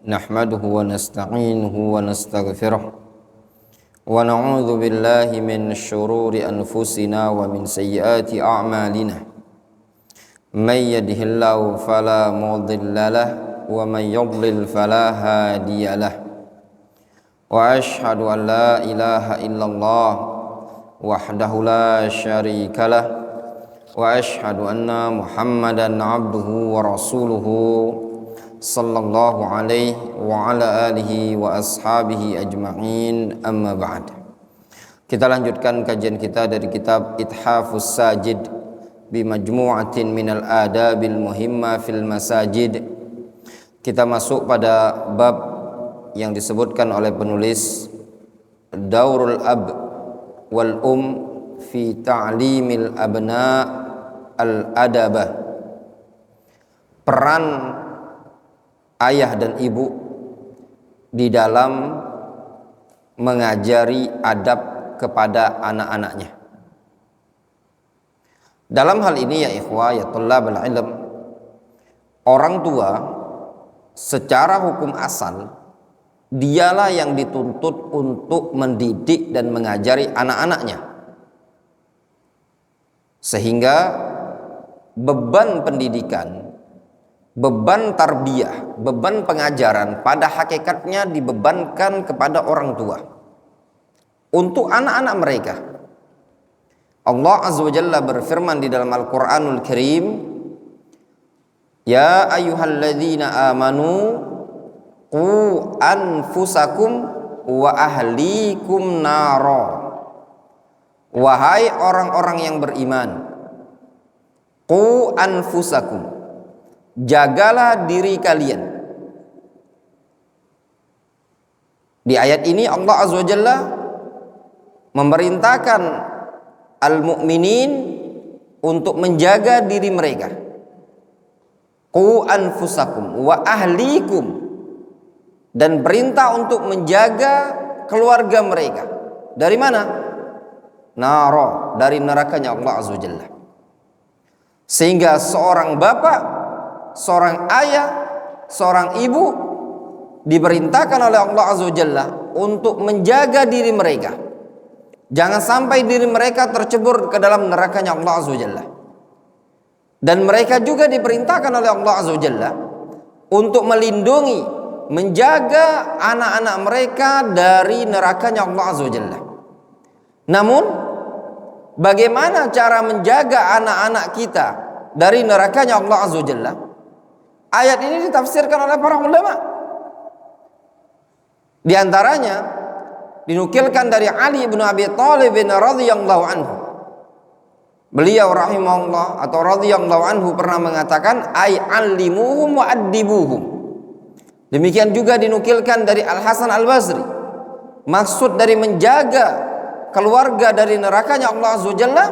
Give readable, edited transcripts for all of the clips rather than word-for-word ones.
نحمده ونستعينه ونستغفره ونعوذ بالله من شرور أنفسنا ومن سيئات أعمالنا من يهده الله فلا مضل له ومن يضلل فلا هادي له وأشهد أن لا إله إلا الله وحده لا شريك له وأشهد أن محمدا عبده ورسوله sallallahu alaihi wa ala alihi wa ashabihi ajma'in, amma ba'd. Kita lanjutkan kajian kita dari kitab Ithafus Sajid bi majmu'atin minal adabil muhimma fil masajid. Kita masuk pada bab yang disebutkan oleh penulis, Daurul ab wal fi ta'limil abna al-adabah. Peran ayah dan ibu di dalam mengajari adab kepada anak-anaknya. Dalam hal ini ya ikhwah, ya thullabul ilm, orang tua secara hukum asal dialah yang dituntut untuk mendidik dan mengajari anak-anaknya, sehingga beban pendidikan, beban tarbiyah, beban pengajaran pada hakikatnya dibebankan kepada orang tua untuk anak-anak mereka. Allah Azza wa Jalla berfirman di dalam Al-Quranul Karim, Ya ayyuhalladzina amanu qu anfusakum wa ahlikum naro. Wahai orang-orang yang beriman, qu anfusakum, jagalah diri kalian. Di ayat ini Allah Azza wa Jalla memerintahkan al-mu'minin untuk menjaga diri mereka. Qu anfusakum wa ahlikum, dan perintah untuk menjaga keluarga mereka. Dari mana? Naro, dari nerakanya Allah Azza wa Jalla. Sehingga seorang bapak, seorang ayah, seorang ibu diperintahkan oleh Allah Azza wa Jalla untuk menjaga diri mereka. Jangan sampai diri mereka tercebur ke dalam nerakanya Allah Azza wa Jalla. Dan mereka juga diperintahkan oleh Allah Azza wa Jalla untuk melindungi, menjaga anak-anak mereka dari nerakanya Allah Azza wa Jalla. Namun, bagaimana cara menjaga anak-anak kita dari nerakanya Allah Azza wa Jalla? Ayat ini ditafsirkan oleh para ulama. Di antaranya dinukilkan dari Ali bin Abi Thalib radhiyallahu anhu. Beliau rahimahullah atau radhiyallahu anhu pernah mengatakan, ay allimuhum wa addibuhum. Demikian juga dinukilkan dari Al Hasan Al Basri. Maksud dari menjaga keluarga dari nerakanya Allah Azza wa Jalla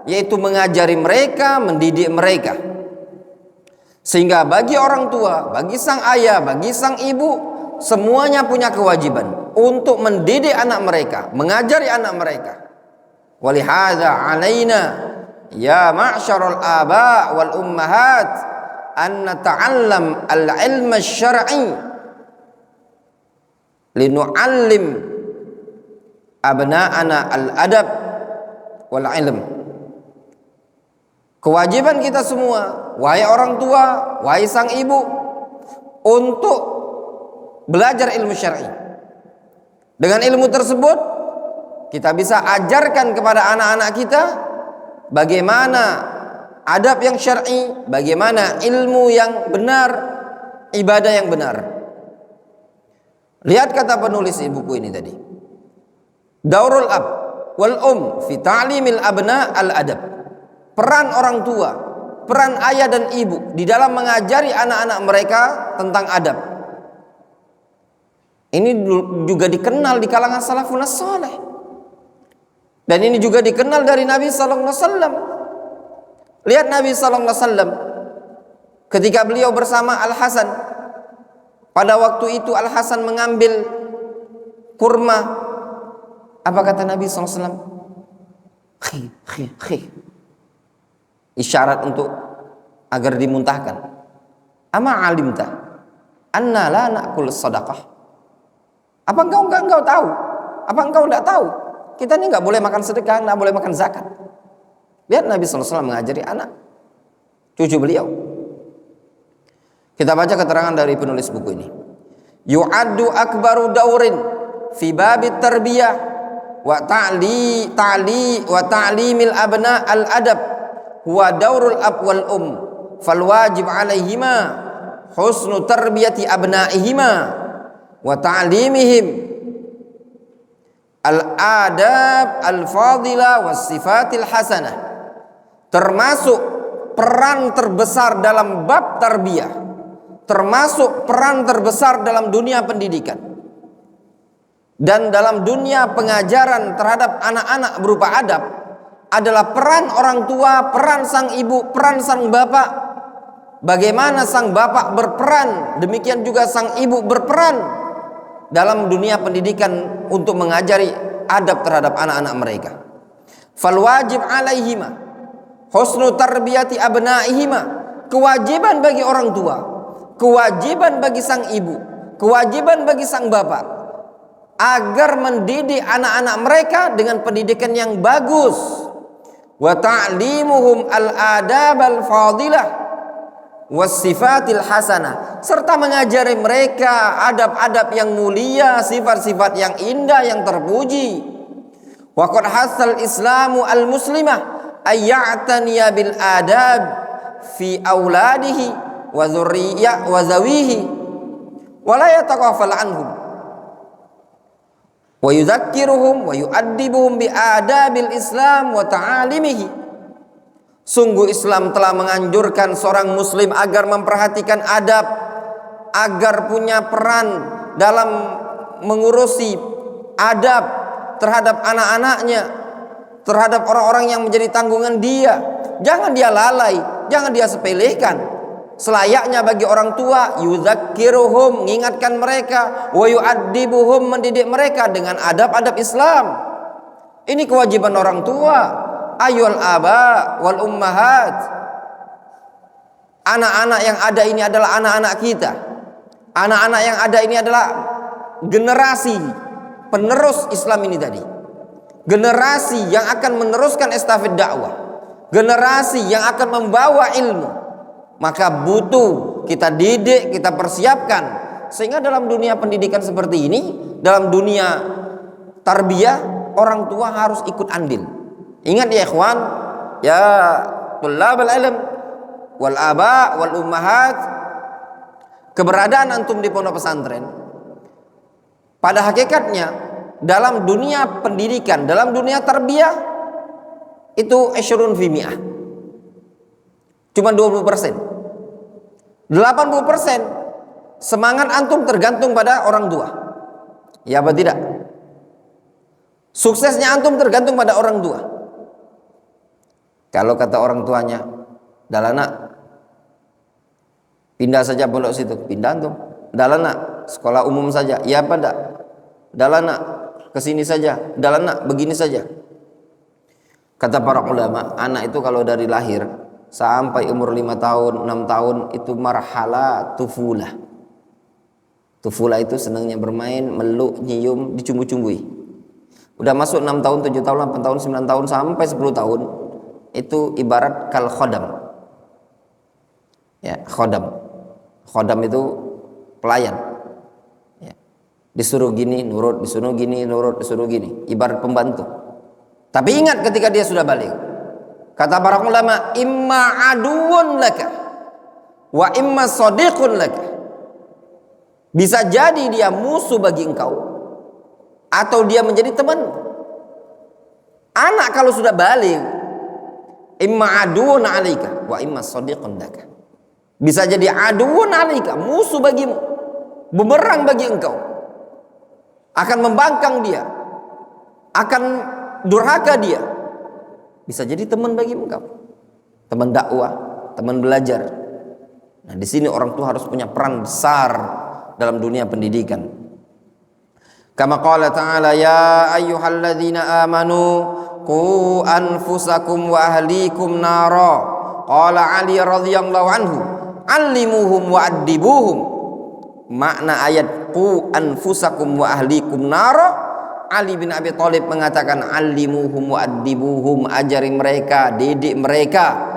yaitu mengajari mereka, mendidik mereka. Sehingga bagi orang tua, bagi sang ayah, bagi sang ibu, semuanya punya kewajiban untuk mendidik anak mereka, mengajari anak mereka. Walihadza alaina ya ma'syarul aba wal ummahat an nata'allam al-ilm asy-syar'i linu'allim abna'ana al-adab wal ilm. Kewajiban kita semua, wahai orang tua, wahai sang ibu, untuk belajar ilmu syar'i. Dengan ilmu tersebut, kita bisa ajarkan kepada anak-anak kita bagaimana adab yang syar'i, bagaimana ilmu yang benar, ibadah yang benar. Lihat kata penulis buku ini tadi, Daurul ab wal fi ta'limil abna al-adab. Peran orang tua, peran ayah dan ibu di dalam mengajari anak-anak mereka tentang adab. Ini juga dikenal di kalangan salafun saleh. Dan ini juga dikenal dari Nabi sallallahu alaihi wasallam. Lihat Nabi sallallahu alaihi wasallam ketika beliau bersama Al Hasan. Pada waktu itu Al Hasan mengambil kurma. Apa kata Nabi sallallahu alaihi wasallam? Khi. Isyarat untuk agar dimuntahkan. Ama alimta Anna la na'kul sadaqah. Apa engkau tahu? Apa engkau enggak tahu? Kita ini enggak boleh makan sedekah, enggak boleh makan zakat. Lihat Nabi SAW mengajari anak cucu beliau. Kita baca keterangan dari penulis buku ini. Yu'addu akbaru daurin fi babit tarbiyah wa ta'limil abna al adab huwa daurul ab wal fal wajib alaihima husnu tarbiyati abnaihima wa ta'limihim al adab al fadila was sifatil hasanah. Termasuk peran terbesar dalam bab tarbiyah, termasuk peran terbesar dalam dunia pendidikan dan dalam dunia pengajaran terhadap anak-anak berupa adab adalah peran orang tua, peran sang ibu, peran sang bapak. Bagaimana sang bapak berperan, demikian juga sang ibu berperan dalam dunia pendidikan untuk mengajari adab terhadap anak-anak mereka. Fal wajib alaihima husnu tarbiyati abnaihima. Kewajiban bagi orang tua, kewajiban bagi sang ibu, kewajiban bagi sang bapak agar mendidik anak-anak mereka dengan pendidikan yang bagus. Wa ta'limuhum al-adab al-fadilah was sifatil hasanah, serta mengajari mereka adab-adab yang mulia, sifat-sifat yang indah, yang terpuji. Wa qad hasal islamu al-muslimah ayya'taniya bil adab fi auladihi wa dzurriyyah wa zawihi wa la yataqafal anhum wa yudhakkiruhum wa yu'addibuhum bi adabil islam wa ta'alimihi. Sungguh Islam telah menganjurkan seorang muslim agar memperhatikan adab, agar punya peran dalam mengurusi adab terhadap anak-anaknya, terhadap orang-orang yang menjadi tanggungan dia. Jangan dia lalai, jangan dia sepelekan. Selayaknya bagi orang tua, yudzakiruhum, mengingatkan mereka, wa yu'addibuhum, mendidik mereka dengan adab-adab Islam. Ini kewajiban orang tua. Ayyuhal aba wal ummahat. Anak-anak yang ada ini adalah anak-anak kita. Anak-anak yang ada ini adalah generasi penerus Islam ini tadi. Generasi yang akan meneruskan estafet dakwah, generasi yang akan membawa ilmu. Maka butuh kita didik, kita persiapkan, sehingga dalam dunia pendidikan seperti ini, dalam dunia tarbiyah, orang tua harus ikut andil. Ingat ya ikhwan, ya tullabal ilm wal aba wal ummahat, keberadaan antum di pondok pesantren pada hakikatnya dalam dunia pendidikan, dalam dunia tarbiyah itu asyrun fi mi'ah. Cuma 20%. 80% semangat antum tergantung pada orang tua. Ya apa tidak? Suksesnya antum tergantung pada orang tua. Kalau kata orang tuanya, "Dalana, pindah saja pondok situ." Pindah antum. "Dalana, sekolah umum saja." Ya apa enggak? "Dalana, kesini saja." "Dalana, begini saja." Kata para ulama, anak itu kalau dari lahir sampai umur 5 tahun, 6 tahun itu marhala tufulah. Tufulah itu senangnya bermain, meluk, nyium, dicumbu-cumbui. Udah masuk 6 tahun, 7 tahun, 8 tahun, 9 tahun sampai 10 tahun, itu ibarat kal khodam. Ya, khodam. Khodam itu pelayan. Ya. Disuruh gini nurut, disuruh gini nurut, disuruh gini, ibarat pembantu. Tapi ingat ketika dia sudah balik, kata para ulama, imma aduun laka wa imma sadiqun laka. Bisa jadi dia musuh bagi engkau atau dia menjadi teman. Anak kalau sudah balik, imma aduun alaika wa imma sadiqun laka. Bisa jadi aduun alaika, musuh bagimu, bumerang bagi engkau, akan membangkang dia, akan durhaka dia. Bisa jadi teman bagi engkau, teman dakwah, teman belajar. Nah, di sini orang tua harus punya peran besar dalam dunia pendidikan. Kama qala ta'ala, ya ayyuhalladzina amanu qu anfusakum wa ahlikum nara. Qala Ali radhiyallahu anhu, allimuhum wa addibuhum. makna ayat qu anfusakum wa ahlikum nara. Ali bin Abi Thalib mengatakan allimuhum wa addibuhum, ajari mereka, didik mereka.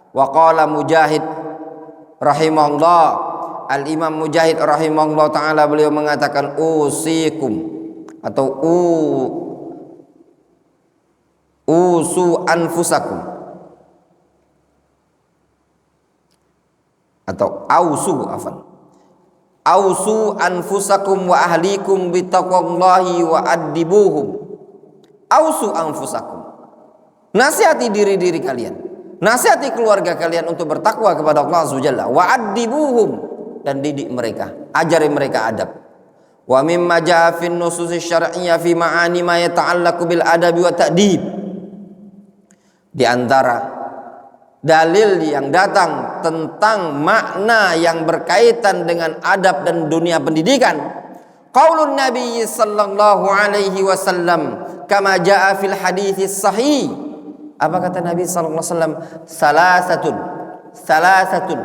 Wa qala Mujahid rahimahullah, Al-Imam Mujahid rahimahullah taala, beliau mengatakan usikum atau usu anfusakum atau ausu anfusakum wa ahlikum bitaqwallahi wa addibuhum. Ausu anfusakum, nasihati diri-diri kalian, nasihati keluarga kalian untuk bertakwa kepada Allah Azza wa Jalla. Wa addibuhum, dan didik mereka, ajari mereka adab. Wa mimma jaa fin nusus syar'iyyah fi ma'ani ma yata'allaqu bil adabi wa ta'dib. Di antara dalil yang datang tentang makna yang berkaitan dengan adab dan dunia pendidikan, qaulun Nabi sallallahu alaihi wasallam kama jaa fil hadits sahih. Apa kata Nabi sallallahu alaihi wasallam? Salasatun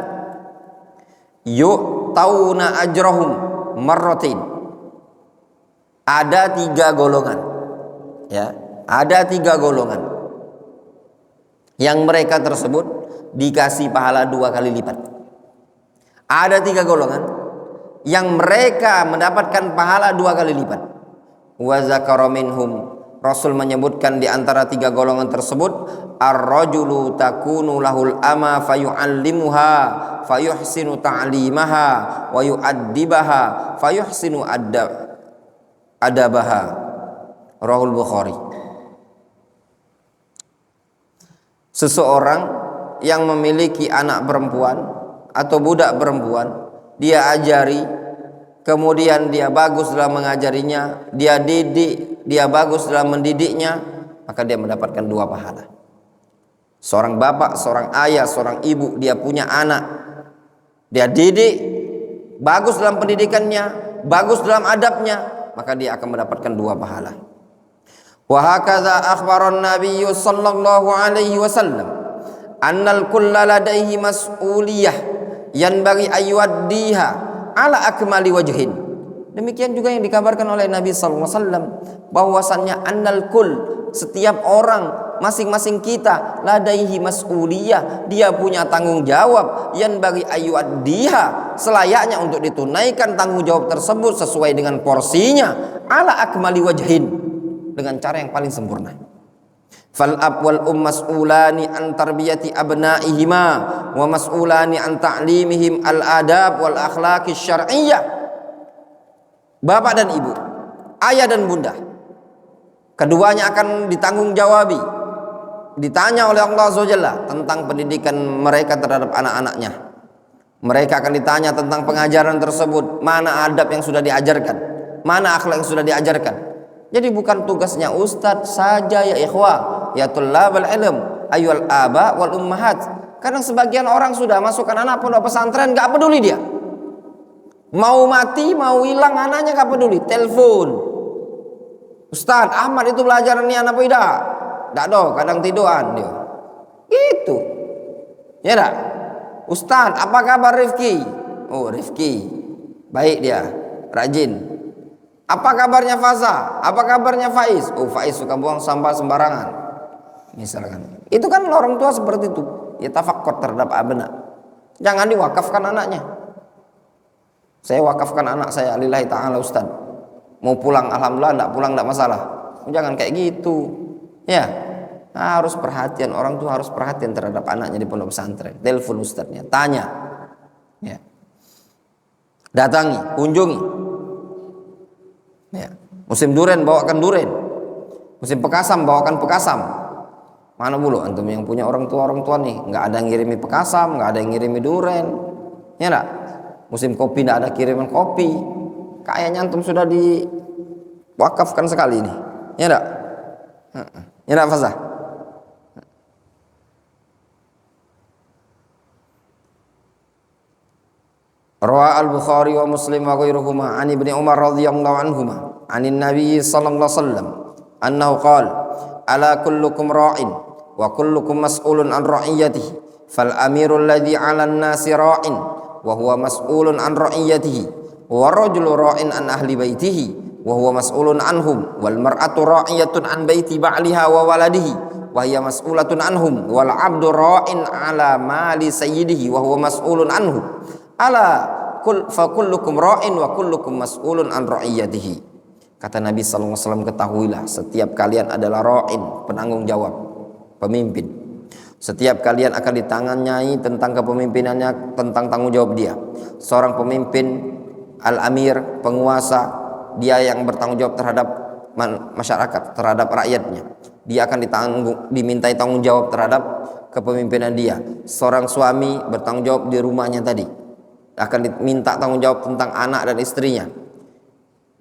yu'tauna ajrahum marratain. Ada 3 golongan, ya, ada 3 golongan yang mereka tersebut dikasih pahala 2 kali lipat. Ada 3 golongan yang mereka mendapatkan pahala 2 kali lipat. Wa zakara minhum, Rasul menyebutkan di antara 3 golongan tersebut, ar-rajulu takunu lahul ama fayu'allimuha fayuhsinu ta'limaha wa yu'addibaha fayuhsinu adabaha. Rahul Bukhari. Seseorang yang memiliki anak perempuan atau budak perempuan, dia ajari, kemudian dia bagus dalam mengajarinya, dia didik, dia bagus dalam mendidiknya, maka dia mendapatkan 2 pahala. Seorang bapak, seorang ayah, seorang ibu, dia punya anak, dia didik, bagus dalam pendidikannya, bagus dalam adabnya, maka dia akan mendapatkan 2 pahala. Wa hakadha akhbaran Nabi sallallahu alaihi wasallam annal kulla ladaihi mas'uliyah yanbaghi ayyuaddiha ala akmali wajhin. Demikian juga yang dikabarkan oleh Nabi sallallahu alaihi wasallam bahwasannya annal kull, setiap orang, masing-masing kita, ladaihi mas'uliyah, dia punya tanggung jawab, yanbaghi ayyuaddiha, selayaknya untuk ditunaikan tanggung jawab tersebut sesuai dengan porsinya, ala akmali wajhin, dengan cara yang paling sempurna. Fal ab wal mas'ulani an tarbiyati abnaihima wa mas'ulani an ta'limihim al adab wal akhlaqi syar'iyyah. Bapak dan ibu, ayah dan bunda, keduanya akan ditanggung jawabi, ditanya oleh Allah Azza wa Jalla tentang pendidikan mereka terhadap anak-anaknya. Mereka akan ditanya tentang pengajaran tersebut, mana adab yang sudah diajarkan, mana akhlak yang sudah diajarkan. Jadi bukan tugasnya ustadz saja ya ikhwah, ya tullabal ilm, ayyul aba wal ummahat. Kadang sebagian orang sudah masukkan anak pondok pesantren, gak peduli dia. Mau mati, mau hilang anaknya gak peduli, telepon. Ustadz Ahmad itu belajar nih anak tidak? Gak do, kadang tiduran dia. Gitu. Ya dak? Ustadz, apa kabar Rifki? Oh Rifki, baik dia, rajin. Apa kabarnya Faza? Apa kabarnya Faiz? Oh Faiz suka buang sampah sembarangan, misalkan. Itu kan orang tua seperti itu. Ya tafakkut terhadap abna. Jangan diwakafkan anaknya. Saya wakafkan anak saya lillahi ta'ala Ustaz. Mau pulang alhamdulillah, enggak pulang enggak masalah. Jangan kayak gitu. Ya. Harus perhatian, orang tua harus perhatian terhadap anaknya di pondok pesantren. Telepon ustadznya, tanya. Ya. Datangi, kunjungi. Ya. Musim duren bawakan duren, musim pekasam bawakan pekasam. Mana dulu antum yang punya orang tua nih, nggak ada yang ngirimi pekasam, nggak ada yang ngirimi duren, ya enggak? Musim kopi nggak ada kiriman kopi, kayaknya antum sudah diwakafkan sekali ini, ya enggak? Ya enggak Fazah? Rawa al-Bukhari wa Muslim wa ghairuhuma an Ibnu Umar radhiyallahu anhuma anin Nabi sallallahu alaihi wasallam annahu qala ala kullukum ra'in wa kullukum mas'ulun an ra'iyatihi fal amirul ladzi 'alan nasi ra'in wa huwa mas'ulun an ra'iyatihi wa rajulu ra'in an ahli baitihi wa huwa mas'ulun anhum wal mar'atu ra'iyatun an baiti ba'liha wa waladihi wa hiya mas'ulatun anhum wal 'abdu ra'in 'ala mali sayyidihi wa huwa mas'ulun anhu ala fa kullukum ra'in wa kullukum mas'ulun an ra'iyatihi. Kata Nabi sallallahu alaihi wasallam, ketahuilah setiap kalian adalah ra'in, penanggung jawab, pemimpin. Setiap kalian akan ditanyai tentang kepemimpinannya, tentang tanggung jawab dia. Seorang pemimpin, al-amir, penguasa, dia yang bertanggung jawab terhadap masyarakat, terhadap rakyatnya. Dia akan dimintai tanggung jawab terhadap kepemimpinan dia. Seorang suami bertanggung jawab di rumahnya tadi, akan diminta tanggung jawab tentang anak dan istrinya.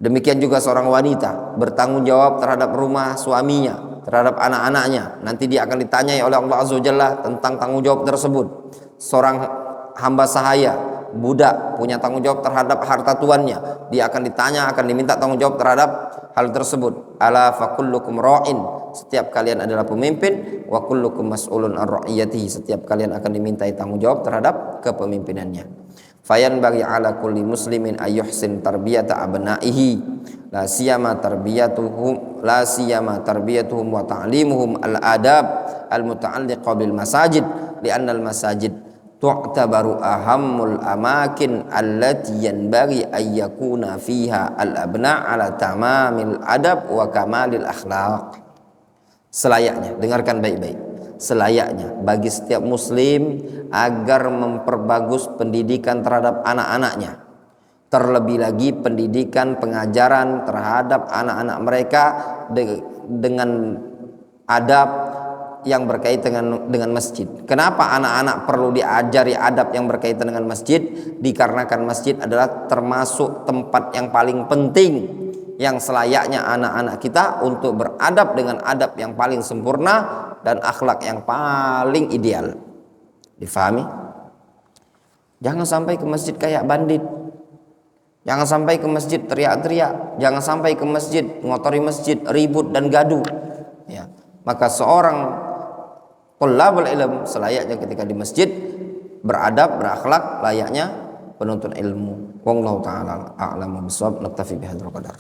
Demikian juga seorang wanita bertanggung jawab terhadap rumah suaminya, terhadap anak-anaknya. Nanti dia akan ditanyai oleh Allah Azza wa Jalla tentang tanggung jawab tersebut. Seorang hamba sahaya, budak, punya tanggung jawab terhadap harta tuannya. Dia akan ditanya, akan diminta tanggung jawab terhadap hal tersebut. Ala fa kullukum ra'in, setiap kalian adalah pemimpin, wa kullukum mas'ulun an ra'iyatihi, setiap kalian akan dimintai tanggung jawab terhadap kepemimpinannya. Fayan bagi ala kulli muslimin ayyuhsin tarbiyata abnaihi la siyama tarbiyatuhum wa ta'limuhum al adab al muta'alliqa bil masajid li'anna al masajid tu'tabaru ahammul amakin allati yanbaghi ay yakuna fiha al abna ala tamamil adab wa kamalil akhlaq. Selayaknya, dengarkan baik-baik, selayaknya bagi setiap muslim agar memperbagus pendidikan terhadap anak-anaknya, terlebih lagi pendidikan pengajaran terhadap anak-anak mereka dengan adab yang berkaitan dengan masjid. Kenapa anak-anak perlu diajari adab yang berkaitan dengan masjid? Dikarenakan masjid adalah termasuk tempat yang paling penting yang selayaknya anak-anak kita untuk beradab dengan adab yang paling sempurna dan akhlak yang paling ideal. Difahami? Jangan sampai ke masjid kayak bandit. Jangan sampai ke masjid teriak-teriak. Jangan sampai ke masjid ngotori masjid, ribut dan gaduh. Ya. Maka seorang thalabul ilm selayaknya ketika di masjid beradab, berakhlak layaknya penuntut ilmu. Wallahu taala a'lamu bishawab. Naktafi bihadzal qadar.